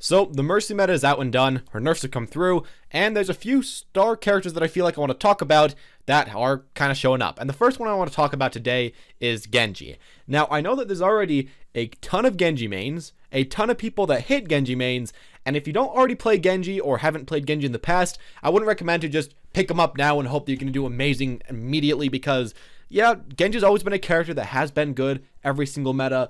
So the Mercy meta is out and done, her nerfs have come through, and there's a few star characters that I feel like I want to talk about that are kind of showing up. And the first one I want to talk about today is Genji. Now, I know that there's already a ton of Genji mains, a ton of people that hate Genji mains, and if you don't already play Genji or haven't played Genji in the past, I wouldn't recommend to just pick them up now and hope that you're going to do amazing immediately because, yeah, Genji's always been a character that has been good every single meta.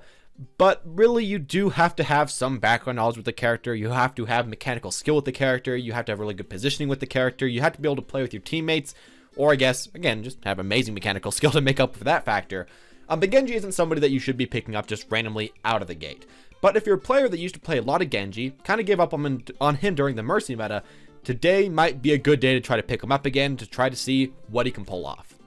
But really, you do have to have some background knowledge with the character. You have to have mechanical skill with the character. You have to have really good positioning with the character. You have to be able to play with your teammates. Or I guess, again, just have amazing mechanical skill to make up for that factor. But Genji isn't somebody that you should be picking up just randomly out of the gate. But if you're a player that used to play a lot of Genji, kind of gave up on him during the Mercy meta, today might be a good day to try to pick him up again to try to see what he can pull off.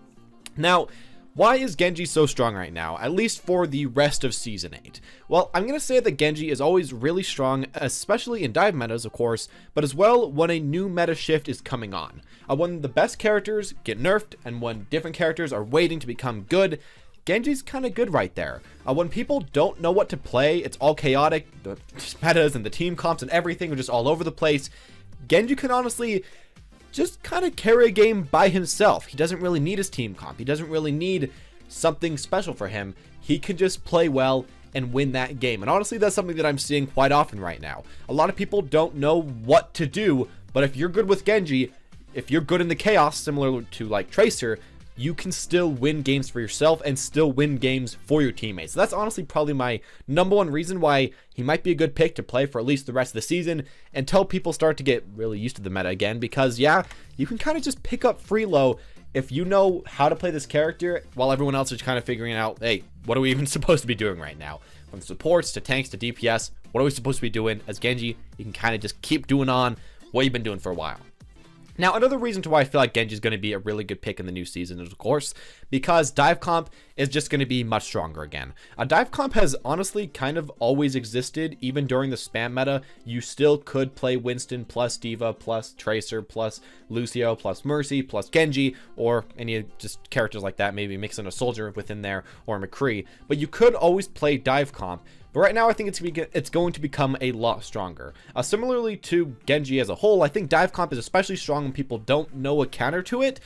Now, why is Genji so strong right now, at least for the rest of Season 8? Well, I'm going to say that Genji is always really strong, especially in dive metas, of course, but as well when a new meta shift is coming on. When the best characters get nerfed, and when different characters are waiting to become good, Genji's kind of good right there. When people don't know what to play, it's all chaotic, the metas and the team comps and everything are just all over the place, Genji can honestly just kind of carry a game by himself. He doesn't really need his team comp. He doesn't really need something special for him. He can just play well and win that game. And honestly, that's something that I'm seeing quite often right now. A lot of people don't know what to do, but if you're good with Genji, if you're good in the chaos, similar to like Tracer, you can still win games for yourself and still win games for your teammates. So that's honestly probably my #1 reason why he might be a good pick to play for at least the rest of the season until people start to get really used to the meta again. Because yeah, you can kind of just pick up FREELO if you know how to play this character while everyone else is kind of figuring out, hey, what are we even supposed to be doing right now? From supports to tanks to DPS, what are we supposed to be doing? As Genji, you can kind of just keep doing on what you've been doing for a while. Now, another reason to why I feel like Genji is going to be a really good pick in the new season is, of course, because dive comp is just going to be much stronger again. Dive comp has honestly kind of always existed. Even during the spam meta, you still could play Winston plus D.Va plus Tracer plus Lucio plus Mercy plus Genji, or any just characters like that, maybe mixing a soldier within there or McCree. But you could always play dive comp. But right now, I think it's going to become a lot stronger. Similarly to Genji as a whole, I think dive comp is especially strong when people don't know a counter to it.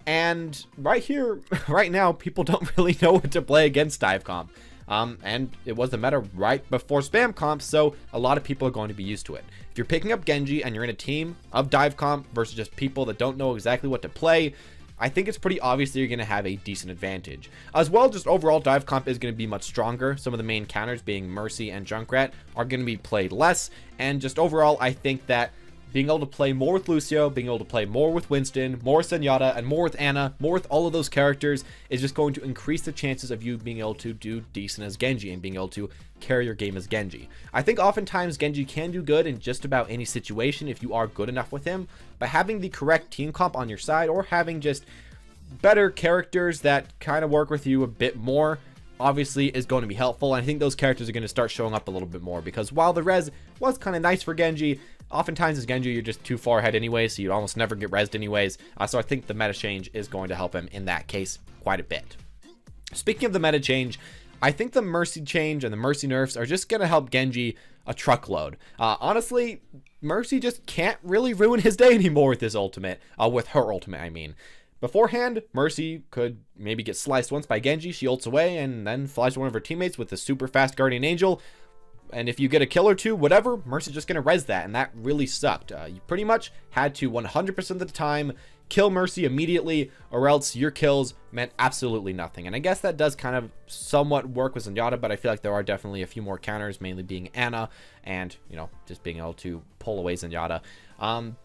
And right here, right now, people don't really know what to play against dive comp. And it was the meta right before spam comp, so a lot of people are going to be used to it. If you're picking up Genji and you're in a team of dive comp versus just people that don't know exactly what to play, I think it's pretty obvious that you're going to have a decent advantage. As well, just overall, dive comp is going to be much stronger. Some of the main counters, being Mercy and Junkrat, are going to be played less. And just overall, I think that being able to play more with Lucio, being able to play more with Winston, more with Zenyatta, and more with Ana, more with all of those characters is just going to increase the chances of you being able to do decent as Genji and being able to carry your game as Genji. I think oftentimes Genji can do good in just about any situation if you are good enough with him, but having the correct team comp on your side or having just better characters that kind of work with you a bit more obviously is going to be helpful. And I think those characters are going to start showing up a little bit more, because while the res was kind of nice for Genji, oftentimes as Genji you're just too far ahead anyway, so you almost never get rezzed anyways. So I think the meta change is going to help him in that case quite a bit. Speaking of the meta change, I think the Mercy change and the Mercy nerfs are just going to help Genji a truckload. Honestly, Mercy just can't really ruin his day anymore with his ultimate, with her ultimate I mean. Beforehand, Mercy could maybe get sliced once by Genji, she ults away and then flies to one of her teammates with a super fast Guardian Angel. And if you get a kill or two, whatever, Mercy's just going to res that, and that really sucked. You pretty much had to 100% of the time kill Mercy immediately, or else your kills meant absolutely nothing. And I guess that does kind of somewhat work with Zenyatta, but I feel like there are definitely a few more counters, mainly being Ana and, you know, just being able to pull away Zenyatta.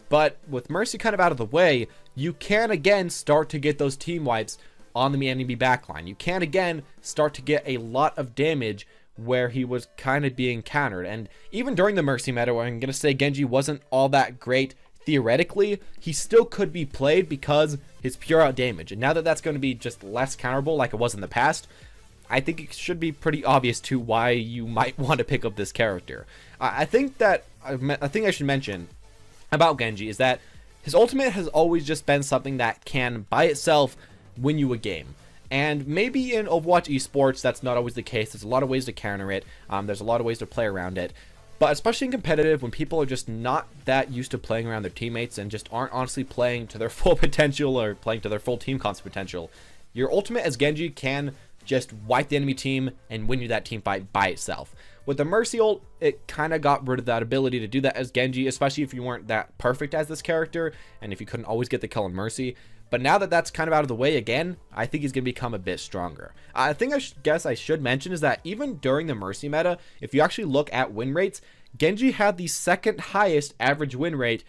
But with Mercy kind of out of the way, you can again start to get those team wipes on the enemy backline. You can again start to get a lot of damage where he was kind of being countered. And even during the Mercy meta, where I'm going to say Genji wasn't all that great theoretically, he still could be played because his pure out damage. And now that that's going to be just less counterable like it was in the past, I think it should be pretty obvious to why you might want to pick up this character. I think I should mention about Genji is that his ultimate has always just been something that can by itself win you a game. And maybe in Overwatch esports, that's not always the case. There's a lot of ways to counter it. There's a lot of ways to play around it. But especially in competitive, when people are just not that used to playing around their teammates and just aren't honestly playing to their full potential or playing to their full team comps potential, your ultimate as Genji can just wipe the enemy team and win you that team fight by itself. With the Mercy ult, it kind of got rid of that ability to do that as Genji, especially if you weren't that perfect as this character and if you couldn't always get the kill on Mercy. But now that that's kind of out of the way again, I think he's going to become a bit stronger. I think I should mention is that even during the Mercy meta, if you actually look at win rates, Genji had the second highest average win rate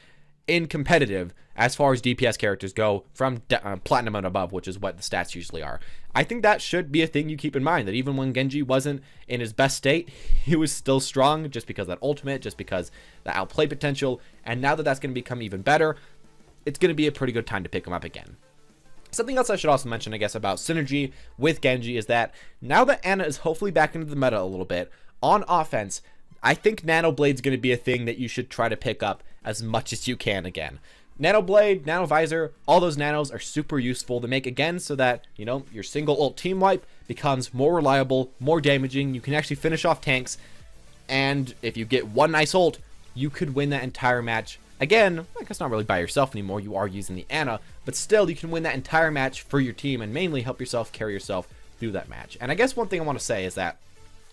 in competitive as far as DPS characters go from Platinum and above, which is what the stats usually are. I think that should be a thing you keep in mind, that even when Genji wasn't in his best state, he was still strong just because of that ultimate, just because the outplay potential, and now that that's going to become even better, it's going to be a pretty good time to pick him up again. Something else I should also mention, I guess, about synergy with Genji is that now that Ana is hopefully back into the meta a little bit, on offense, I think Nano Blade's going to be a thing that you should try to pick up as much as you can again. Nano Blade, Nano Visor, all those nanos are super useful to make again so that, you know, your single ult team wipe becomes more reliable, more damaging, you can actually finish off tanks, and if you get one nice ult, you could win that entire match. Again, I guess not really by yourself anymore, you are using the Ana, but still you can win that entire match for your team and mainly help yourself carry yourself through that match. And I guess one thing I want to say is that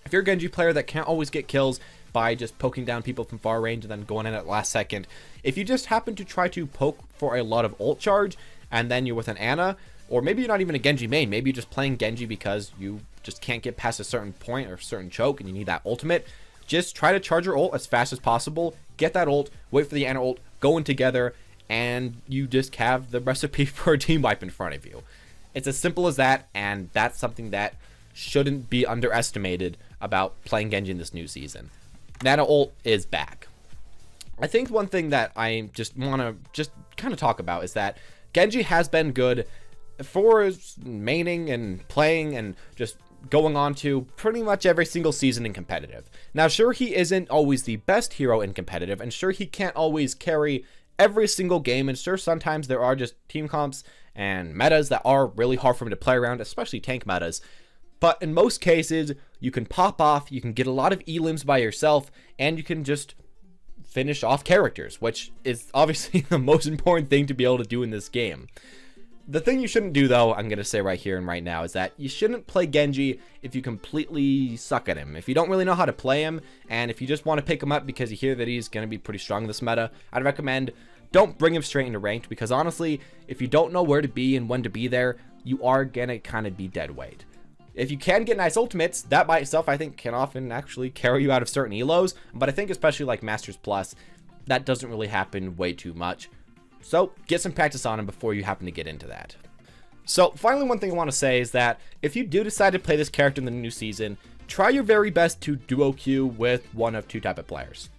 if you're a Genji player that can't always get kills by just poking down people from far range and then going in at the last second, if you just happen to try to poke for a lot of ult charge and then you're with an Ana, or maybe you're not even a Genji main, maybe you're just playing Genji because you just can't get past a certain point or a certain choke and you need that ultimate, just try to charge your ult as fast as possible, get that ult, wait for the Ana ult, go in together, and you just have the recipe for a team wipe in front of you. It's as simple as that, and that's something that shouldn't be underestimated about playing Genji in this new season. Nano ult is back. I think one thing that I just want to kind of talk about is that Genji has been good for his maining and playing and just going on to pretty much every single season in competitive. Now, sure, he isn't always the best hero in competitive, and sure, he can't always carry every single game, and sure, sometimes there are just team comps and metas that are really hard for him to play around, especially tank metas. But in most cases, you can pop off, you can get a lot of elims by yourself, and you can just finish off characters, which is obviously the most important thing to be able to do in this game. The thing you shouldn't do, though, I'm going to say right here and right now, is that you shouldn't play Genji if you completely suck at him. If you don't really know how to play him, and if you just want to pick him up because you hear that he's going to be pretty strong in this meta, I'd recommend don't bring him straight into ranked, because honestly, if you don't know where to be and when to be there, you are going to kind of be dead weight. If you can get nice ultimates, that by itself, I think, can often actually carry you out of certain elos, but I think especially like Masters Plus, that doesn't really happen way too much. So get some practice on him before you happen to get into that. So finally, one thing I want to say is that if you do decide to play this character in the new season, try your very best to duo queue with one of two type of players.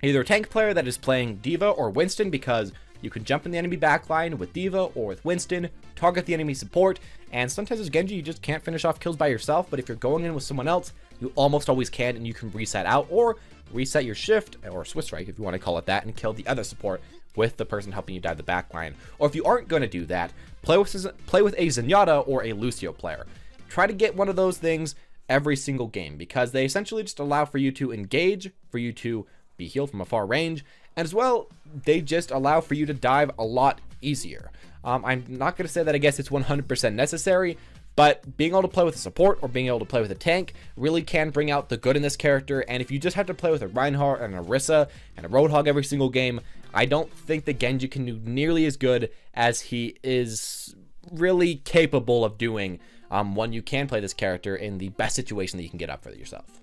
Either a tank player that is playing D.Va or Winston, because you can jump in the enemy backline with D.Va or with Winston, target the enemy support, and sometimes as Genji you just can't finish off kills by yourself, but if you're going in with someone else, you almost always can, and you can reset out or reset your shift, or Swiss strike if you want to call it that, and kill the other support with the person helping you dive the backline. Or if you aren't going to do that, play with a Zenyatta or a Lucio player. Try to get one of those things every single game, because they essentially just allow for you to engage, for you to be healed from a far range, and as well, they just allow for you to dive a lot easier. I'm not going to say that I guess it's 100% necessary, but being able to play with a support or being able to play with a tank really can bring out the good in this character. And if you just have to play with a Reinhardt and a Orisa and a Roadhog every single game, I don't think that Genji can do nearly as good as he is really capable of doing when you can play this character in the best situation that you can get up for yourself.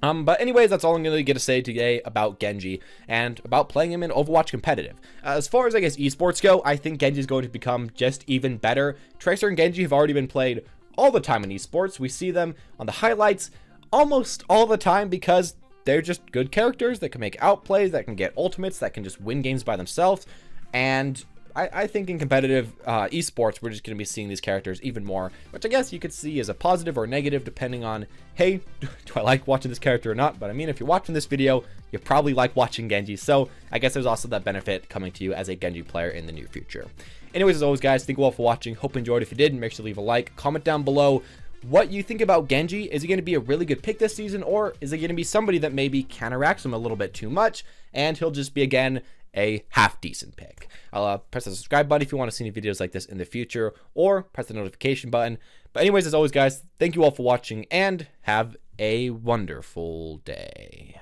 But anyways, that's all I'm going to get to say today about Genji and about playing him in Overwatch competitive. As far as, I guess, esports go, I think Genji is going to become just even better. Tracer and Genji have already been played all the time in esports. We see them on the highlights almost all the time because they're just good characters that can make outplays, that can get ultimates, that can just win games by themselves. And I think in competitive esports, we're just going to be seeing these characters even more, which I guess you could see as a positive or negative depending on, hey, do I like watching this character or not? But I mean, if you're watching this video, you probably like watching Genji, so I guess there's also that benefit coming to you as a Genji player in the near future. Anyways, as always, guys, thank you all for watching. Hope you enjoyed. If you did, make sure to leave a like, comment down below what you think about Genji. Is he going to be a really good pick this season, or is it going to be somebody that maybe counteracts him a little bit too much and he'll just be, again, a half decent pick? I'll press the subscribe button if you want to see any videos like this in the future, or press the notification button. But anyways, as always, guys, thank you all for watching and have a wonderful day.